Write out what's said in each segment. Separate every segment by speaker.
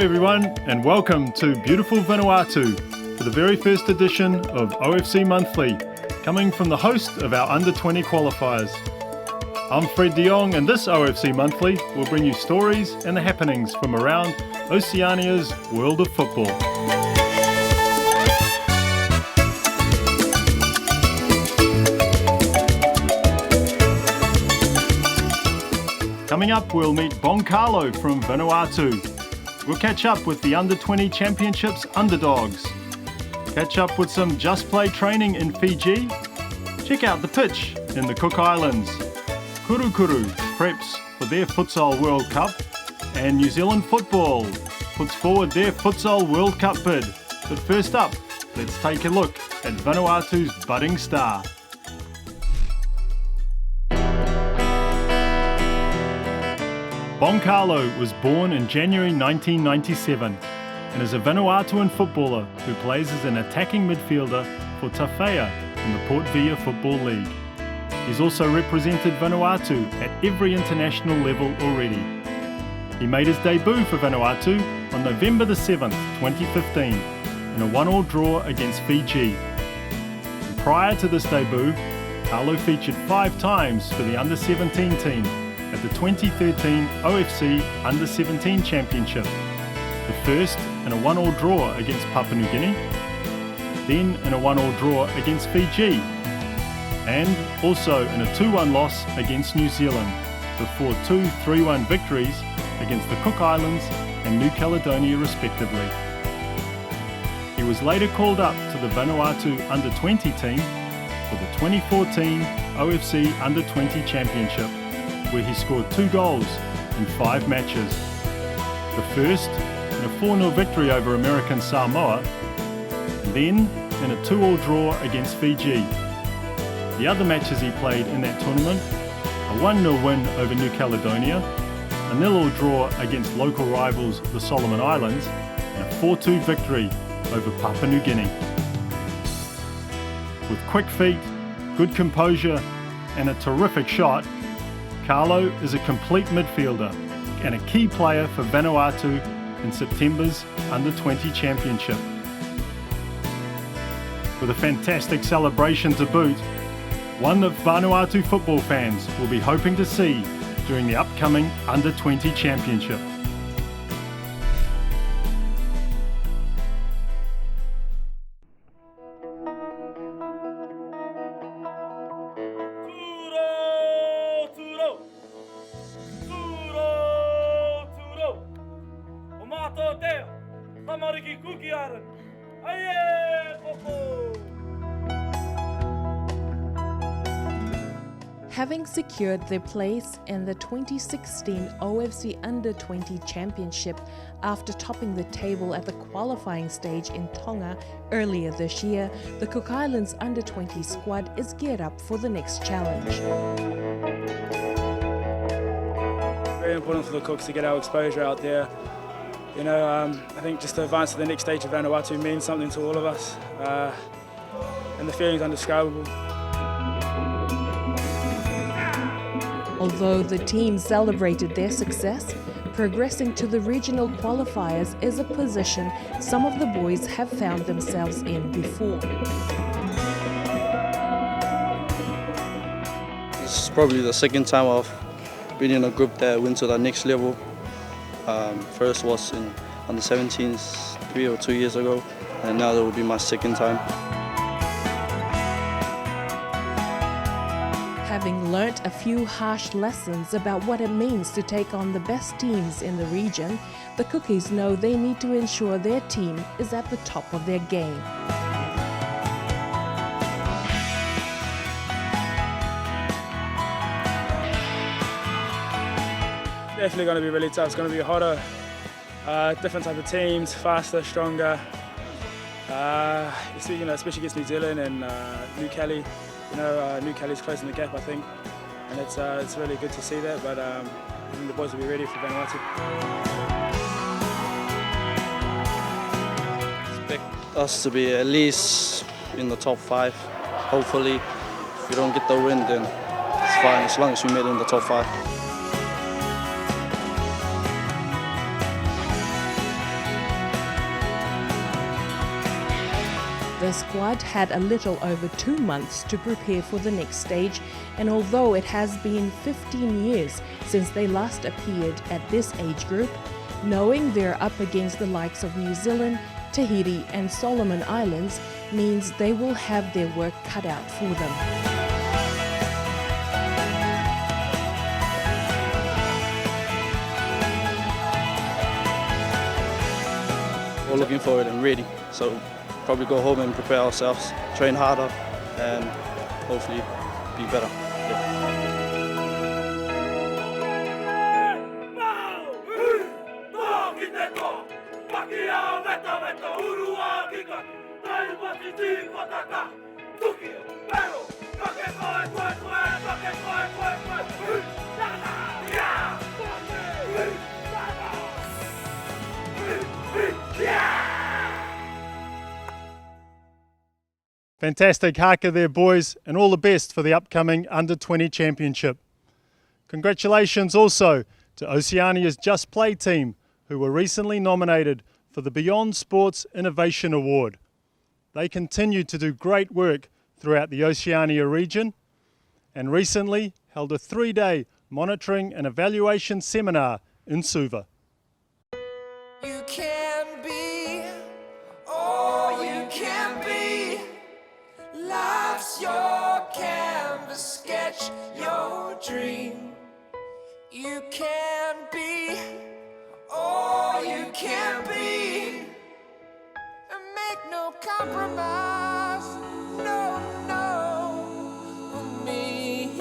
Speaker 1: everyone, and welcome to beautiful Vanuatu for the very first edition of OFC Monthly, coming from the host of our Under-20 qualifiers. I'm Fred de Jong, and this OFC Monthly will bring you stories and the happenings from around Oceania's world of football. Coming up, we'll meet Bon Carlo from Vanuatu. We'll catch up with the Under-20 Championships underdogs. Catch up with some Just Play training in Fiji. Check out the pitch in the Cook Islands. Kurukuru preps for their Futsal World Cup. And New Zealand football puts forward their Futsal World Cup bid. But first up, let's take a look at Vanuatu's budding star. Bon Carlo was born in January 1997 and is a Vanuatuan footballer who plays as an attacking midfielder for Tawhea in the Port Vila Football League. He's also represented Vanuatu at every international level already. He made his debut for Vanuatu on November the 7th, 2015 in a 1-1 draw against Fiji. And prior to this debut, Carlo featured 5 times for the Under-17 team at the 2013 OFC Under-17 Championship, the first in a 1-1 draw against Papua New Guinea, then in a 1-1 draw against Fiji, and also in a 2-1 loss against New Zealand, before 2 3-1 victories against the Cook Islands and New Caledonia respectively. He was later called up to the Vanuatu Under-20 team for the 2014 OFC Under-20 Championship, where he scored 2 goals in 5 matches. The first in a 4-0 victory over American Samoa, and then in a 2-2 draw against Fiji. The other matches he played in that tournament: a 1-0 win over New Caledonia, a 0-0 draw against local rivals the Solomon Islands, and a 4-2 victory over Papua New Guinea. With quick feet, good composure, and a terrific shot, Carlo is a complete midfielder and a key player for Vanuatu in September's Under-20 Championship. With a fantastic celebration to boot, one that Vanuatu football fans will be hoping to see during the upcoming Under-20 Championship.
Speaker 2: Having secured their place in the 2016 OFC Under-20 Championship after topping the table at the qualifying stage in Tonga earlier this year, the Cook Islands Under-20 squad is geared up for the next challenge.
Speaker 3: Very important for the Cooks to get our exposure out there. You know, I think just to advance to the next stage of Vanuatu means something to all of us, and the feeling's indescribable.
Speaker 2: Although the team celebrated their success, progressing to the regional qualifiers is a position some of the boys have found themselves in before.
Speaker 4: This is probably the second time I've been in a group that went to the next level. First was in Under-17s 3 or 2 years ago, and now that will be my second time.
Speaker 2: Having learnt a few harsh lessons about what it means to take on the best teams in the region, the Cookies know they need to ensure their team is at the top of their game.
Speaker 3: Definitely going to be really tough. It's going to be harder, different type of teams, faster, stronger. Especially against New Zealand and New Cali. New Cali's closing the gap, I think, and it's really good to see that. But I think the boys will be ready for Vanuatu.
Speaker 4: Expect us to be at least in the top 5. Hopefully, if we don't get the win, then it's fine as long as we made it in the top 5.
Speaker 2: The squad had a little over 2 months to prepare for the next stage, and although it has been 15 years since they last appeared at this age group, knowing they're up against the likes of New Zealand, Tahiti and Solomon Islands means they will have their work cut out for them.
Speaker 4: We're looking forward and ready, so probably go home and prepare ourselves, train harder and hopefully be better.
Speaker 1: Fantastic haka there, boys, and all the best for the upcoming Under-20 Championship. Congratulations also to Oceania's Just Play team, who were recently nominated for the Beyond Sports Innovation Award. They continue to do great work throughout the Oceania region and recently held a 3-day monitoring and evaluation seminar in Suva.
Speaker 5: You can be all you can be. Life's your canvas, sketch your dream. You can be all you can be. And make no compromise, no, with me.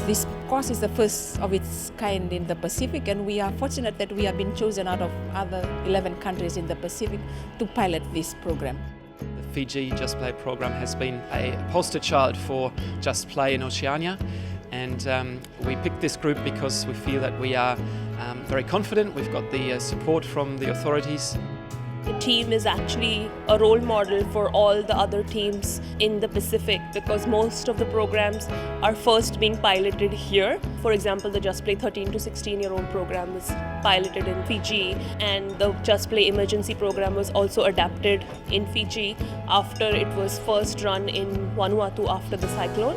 Speaker 6: This course is the first of its kind in the Pacific, and we are fortunate that we have been chosen out of other 11 countries in the Pacific to pilot this program.
Speaker 7: The Fiji Just Play program has been a poster child for Just Play in Oceania, and we picked this group because we feel that we are very confident. We've got the support from the authorities.
Speaker 8: The team is actually a role model for all the other teams in the Pacific because most of the programs are first being piloted here. For example, the Just Play 13 to 16-year-old program was piloted in Fiji, and the Just Play emergency program was also adapted in Fiji after it was first run in Vanuatu after the cyclone.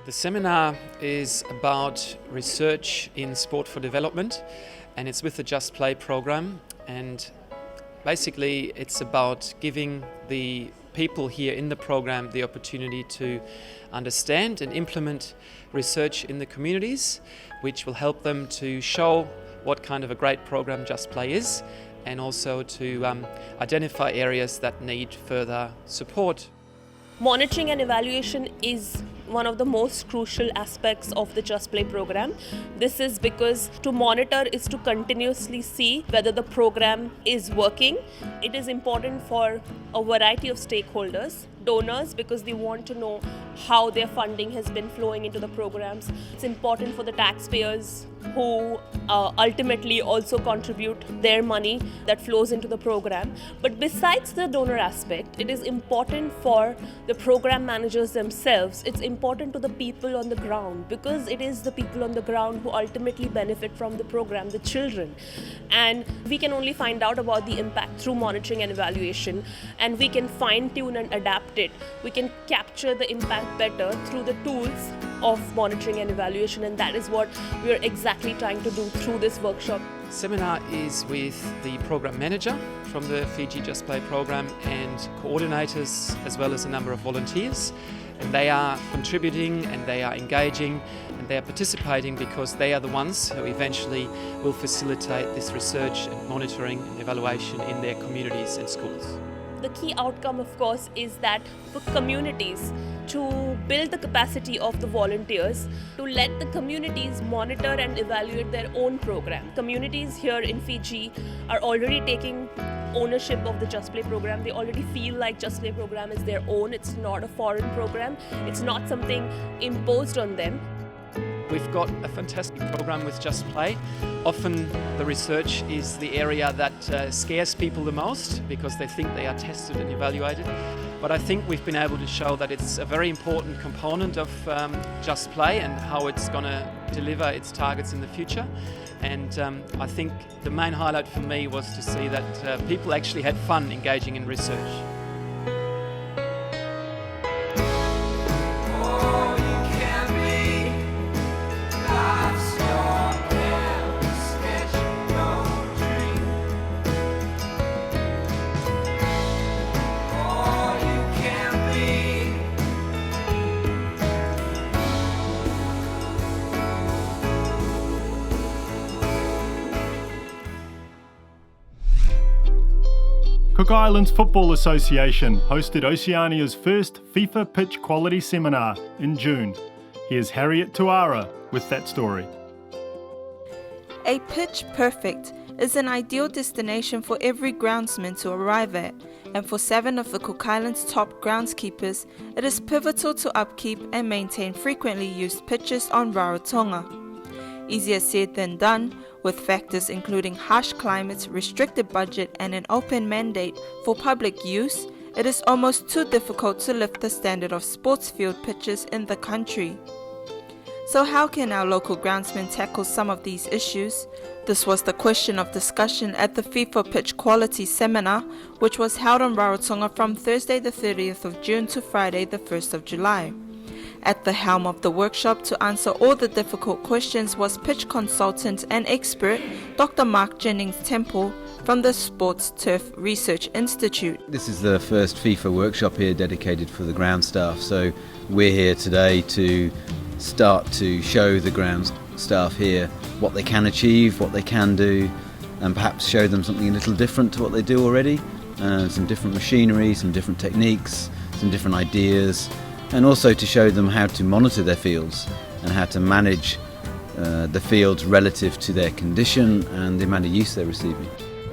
Speaker 7: The seminar is about research in sport for development, and it's with the Just Play program. And basically, it's about giving the people here in the program the opportunity to understand and implement research in the communities, which will help them to show what kind of a great program Just Play is, and also to identify areas that need further support.
Speaker 8: Monitoring and evaluation is one of the most crucial aspects of the Just Play program. This is because to monitor is to continuously see whether the program is working. It is important for a variety of stakeholders, donors, because they want to know how their funding has been flowing into the programs. It's important for the taxpayers who ultimately also contribute their money that flows into the program. But besides the donor aspect, it is important for the program managers themselves. It's important to the people on the ground, because it is the people on the ground who ultimately benefit from the program, the children. And we can only find out about the impact through monitoring and evaluation, and we can fine-tune and adapt it. We can capture the impact better through the tools of monitoring and evaluation, and that is what we are exactly trying to do through this workshop.
Speaker 7: The seminar is with the program manager from the Fiji Just Play program and coordinators, as well as a number of volunteers. And they are contributing and they are engaging and they are participating because they are the ones who eventually will facilitate this research and monitoring and evaluation in their communities and schools.
Speaker 8: The key outcome, of course, is that for communities to build the capacity of the volunteers, to let the communities monitor and evaluate their own program. Communities here in Fiji are already taking ownership of the Just Play program. They already feel like Just Play program is their own. It's not a foreign program. It's not something imposed on them.
Speaker 7: We've got a fantastic program with Just Play. Often the research is the area that scares people the most because they think they are tested and evaluated. but I think we've been able to show that it's a very important component of Just Play and how it's going to deliver its targets in the future. And I think the main highlight for me was to see that people actually had fun engaging in research.
Speaker 1: Cook Islands Football Association hosted Oceania's first FIFA Pitch Quality Seminar in June. Here's Harriet Tuara with that story.
Speaker 9: A pitch perfect is an ideal destination for every groundsman to arrive at, and for 7 of the Cook Islands' top groundskeepers, it is pivotal to upkeep and maintain frequently used pitches on Rarotonga. Easier said than done, with factors including harsh climates, restricted budget, and an open mandate for public use, it is almost too difficult to lift the standard of sports field pitches in the country. So how can our local groundsmen tackle some of these issues? This was the question of discussion at the FIFA Pitch Quality Seminar, which was held on Rarotonga from Thursday the 30th of June to Friday the 1st of July. At the helm of the workshop to answer all the difficult questions was pitch consultant and expert Dr. Mark Jennings-Temple from the Sports Turf Research Institute.
Speaker 10: This is the first FIFA workshop here dedicated for the ground staff, so we're here today to start to show the ground staff here what they can achieve, what they can do, and perhaps show them something a little different to what they do already, some different machinery, some different techniques, some different ideas, and also to show them how to monitor their fields and how to manage the fields relative to their condition and the amount of use they're receiving.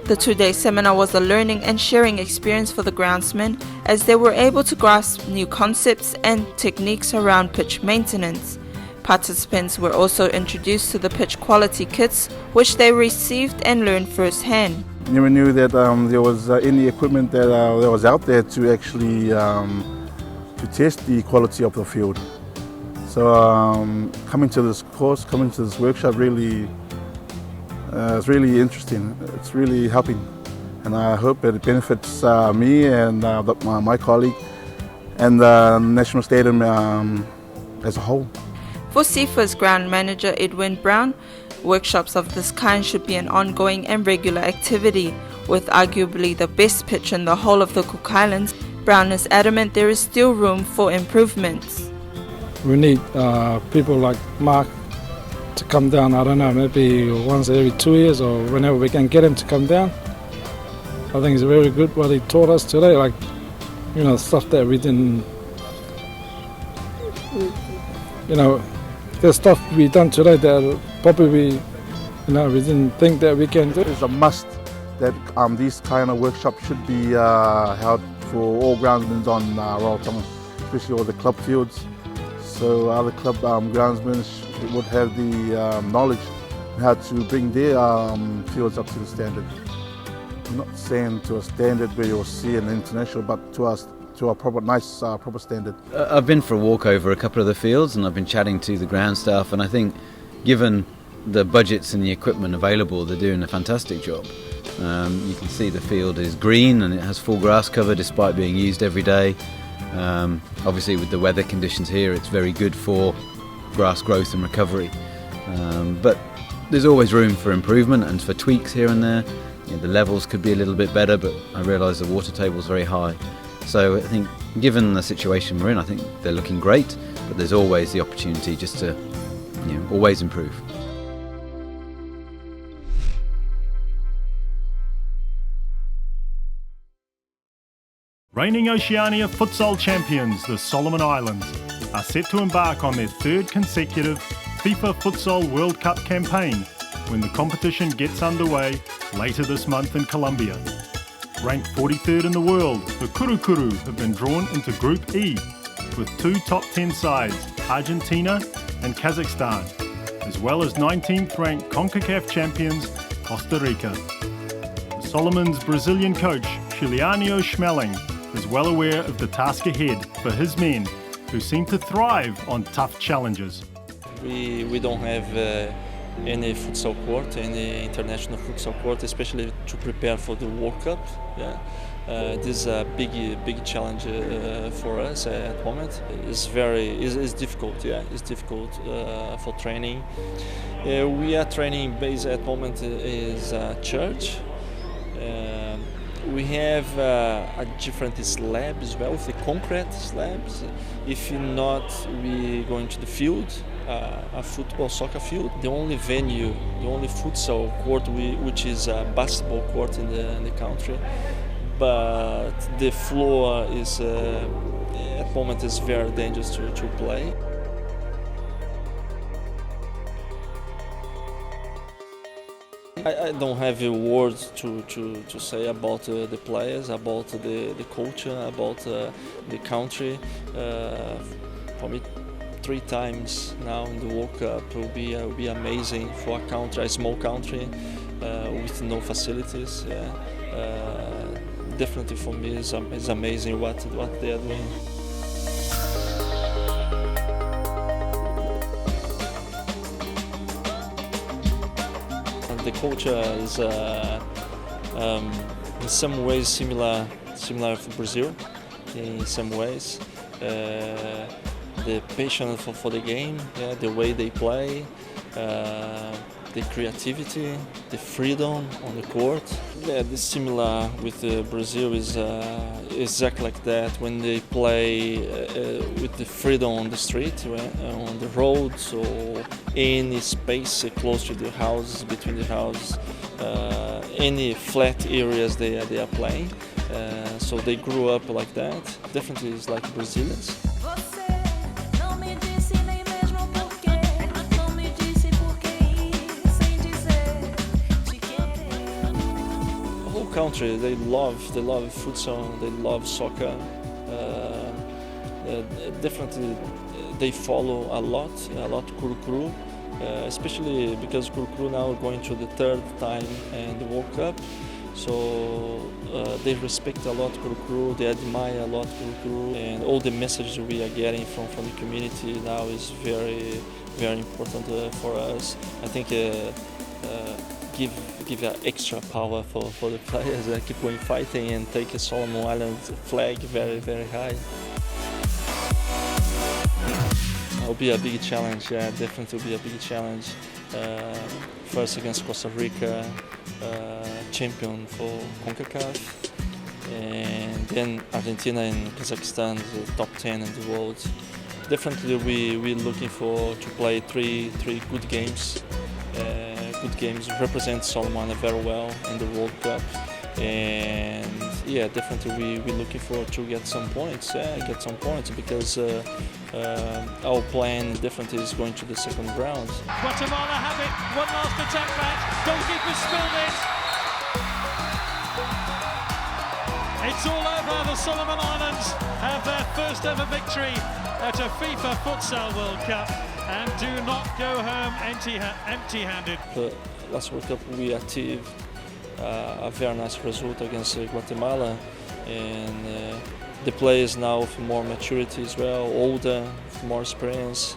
Speaker 9: The 2-day seminar was a learning and sharing experience for the groundsmen as they were able to grasp new concepts and techniques around pitch maintenance. Participants were also introduced to the pitch quality kits, which they received and learned firsthand.
Speaker 11: Never knew that there was any equipment that was out there to actually to test the quality of the field. So coming to this course, coming to this workshop really is really interesting. It's really helping, and I hope that it benefits me and my colleague and the National Stadium as a whole.
Speaker 9: For SIFA's ground manager Edwin Brown, workshops of this kind should be an ongoing and regular activity. With arguably the best pitch in the whole of the Cook Islands, Brown is adamant there is still room for improvements.
Speaker 12: We need people like Mark to come down, I don't know, maybe once every 2 years or whenever we can get him to come down. I think it's very good what he taught us today, like, you know, stuff that we didn't, you know, there's stuff we done today that probably we didn't think that we can do.
Speaker 11: It's a must that these kind of workshops should be held for all groundsmen on Rarotonga, especially all the club fields. So other club groundsmen would have the knowledge on how to bring their fields up to the standard. I'm not saying to a standard where you'll see an international, but to a proper, nice, proper standard.
Speaker 10: I've been for a walk over a couple of the fields and I've been chatting to the ground staff, and I think given the budgets and the equipment available, they're doing a fantastic job. You can see the field is green and it has full grass cover despite being used every day. Obviously with the weather conditions here, it's very good for grass growth and recovery. But there's always room for improvement and for tweaks here and there. You know, the levels could be a little bit better, but I realise the water table is very high. So I think given the situation we're in, I think they're looking great, but there's always the opportunity just to, always improve.
Speaker 1: Reigning Oceania futsal champions, the Solomon Islands, are set to embark on their third consecutive FIFA Futsal World Cup campaign when the competition gets underway later this month in Colombia. Ranked 43rd in the world, the Kurukuru have been drawn into Group E with 2 top 10 sides, Argentina and Kazakhstan, as well as 19th ranked CONCACAF champions, Costa Rica. The Solomons' Brazilian coach, Juliano Schmeling, is well aware of the task ahead for his men, who seem to thrive on tough challenges.
Speaker 4: We don't have any futsal court, any international futsal court, especially to prepare for the World Cup. Yeah. This is a big challenge for us at the moment. It's difficult. Yeah, it's difficult for training. We are training based at the moment is church. We have a different slab as well, with the concrete slabs. If not, we go into the field, a soccer field. The only venue, the only futsal court which is a basketball court in the country. But the floor is at the moment is very dangerous to play. I don't have words to say about the players, about the culture, about the country. For me, 3 times now in the World Cup will be amazing for a country, a small country with no facilities. Definitely for me is amazing what they are doing. The culture is in some ways similar to Brazil. In some ways, the passion for the game, the way they play, the creativity, the freedom on the court. Yeah, this similar with Brazil is exactly like that. When they play with the freedom on the street, on the roads, or any space close to the houses, between the houses, any flat areas they are playing. So they grew up like that. Definitely is like Brazilians. Country, they love futsal, they love soccer. Definitely, they follow a lot Kuru, especially because Kuru now going to the 3rd time in the World Cup. So they respect a lot Kuru, they admire a lot Kuru, and all the messages we are getting from the community now is very important for us. I think give extra power for the players. Keep going fighting and take a Solomon Islands flag very high. It will be a big challenge. Yeah, definitely will be a big challenge. First against Costa Rica, champion for CONCACAF, and then Argentina and Kazakhstan, the top 10 in the world. Definitely we're looking to play three good games. Good games, represent Solomon very well in the World Cup, and yeah, definitely we're looking to get some points. Because our plan definitely is going to the second round.
Speaker 13: Guatemala have it. One last attack back. Goalkeeper spilled it. It's all over. The Solomon Islands have their first ever victory at a FIFA Futsal World Cup, and do not go home empty-handed.
Speaker 4: The last World Cup we achieved a very nice result against Guatemala, and the players now with more maturity as well, older, with more experience.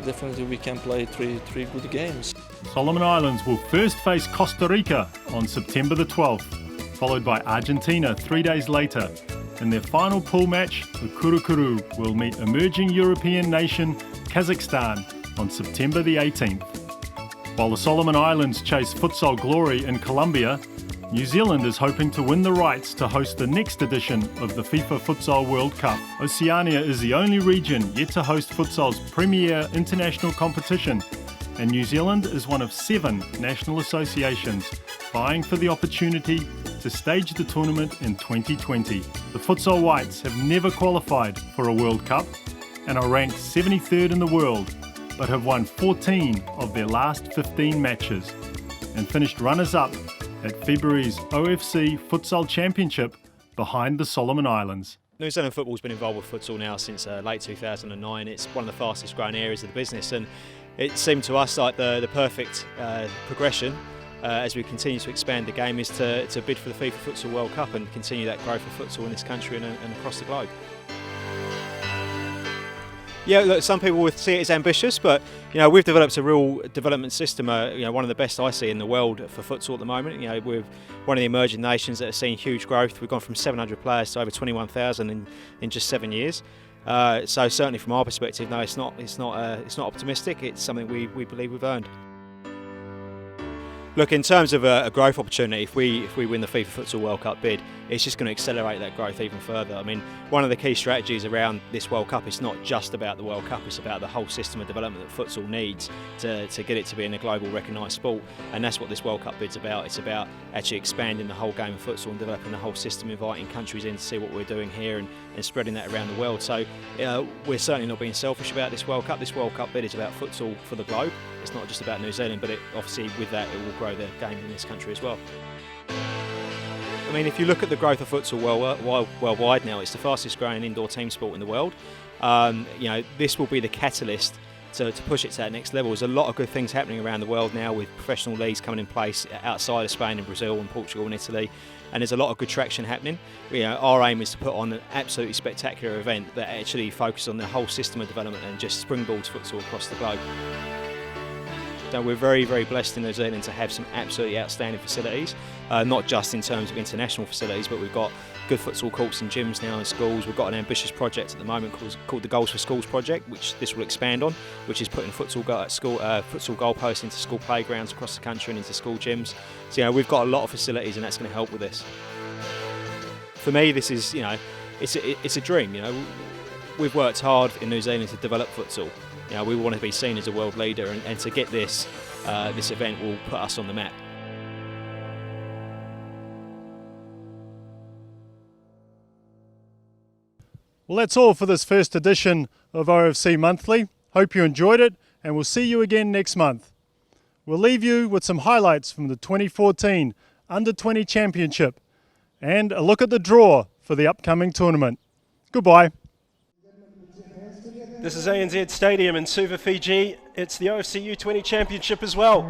Speaker 4: Definitely we can play three good games.
Speaker 1: Solomon Islands will first face Costa Rica on September the 12th, followed by Argentina 3 days later. In their final pool match, the Kuru will meet emerging European nation Kazakhstan on September the 18th. While the Solomon Islands chase futsal glory in Colombia, New Zealand is hoping to win the rights to host the next edition of the FIFA Futsal World Cup. Oceania is the only region yet to host futsal's premier international competition, and New Zealand is one of 7 national associations vying for the opportunity to stage the tournament in 2020. The Futsal Whites have never qualified for a World Cup and are ranked 73rd in the world, but have won 14 of their last 15 matches and finished runners-up at February's OFC Futsal Championship behind the Solomon Islands.
Speaker 14: New Zealand football's been involved with futsal now since late 2009. It's one of the fastest growing areas of the business, and it seemed to us like the perfect progression as we continue to expand the game is to bid for the FIFA Futsal World Cup and continue that growth of futsal in this country and across the globe. Yeah, look, some people would see it as ambitious, but we've developed a real development system. One of the best I see in the world for futsal at the moment. We're one of the emerging nations that have seen huge growth. We've gone from 700 players to over 21,000 in just 7 years. So certainly from our perspective, no, it's not optimistic. It's something we believe we've earned. Look, in terms of a growth opportunity, if we win the FIFA Futsal World Cup bid, it's just going to accelerate that growth even further. I mean, one of the key strategies around this World Cup is not just about the World Cup, it's about the whole system of development that futsal needs to get it to be in a global recognised sport, and that's what this World Cup bid's about. It's about actually expanding the whole game of futsal and developing the whole system, inviting countries in to see what we're doing here and spreading that around the world. So we're certainly not being selfish about this World Cup. This World Cup bid is about futsal for the globe. It's not just about New Zealand, but obviously with that it will grow the game in this country as well. I mean, if you look at the growth of futsal worldwide now, it's the fastest growing indoor team sport in the world. This will be the catalyst to push it to that next level. There's a lot of good things happening around the world now with professional leagues coming in place outside of Spain and Brazil and Portugal and Italy, and there's a lot of good traction happening. Our aim is to put on an absolutely spectacular event that actually focuses on the whole system of development and just springboards futsal across the globe. So we're very, very blessed in New Zealand to have some absolutely outstanding facilities, not just in terms of international facilities, but we've got good futsal courts and gyms now in schools. We've got an ambitious project at the moment called the Goals for Schools project, which this will expand on, which is putting futsal goalposts into school playgrounds across the country and into school gyms. So we've got a lot of facilities, and that's going to help with this. For me, this is it's a dream. We've worked hard in New Zealand to develop futsal. We want to be seen as a world leader, and to get this event will put us on the map.
Speaker 1: Well, that's all for this first edition of OFC Monthly. Hope you enjoyed it, and we'll see you again next month. We'll leave you with some highlights from the 2014 Under-20 Championship and a look at the draw for the upcoming tournament. Goodbye.
Speaker 15: This is ANZ Stadium in Suva, Fiji. It's the OFC U20 Championship as well.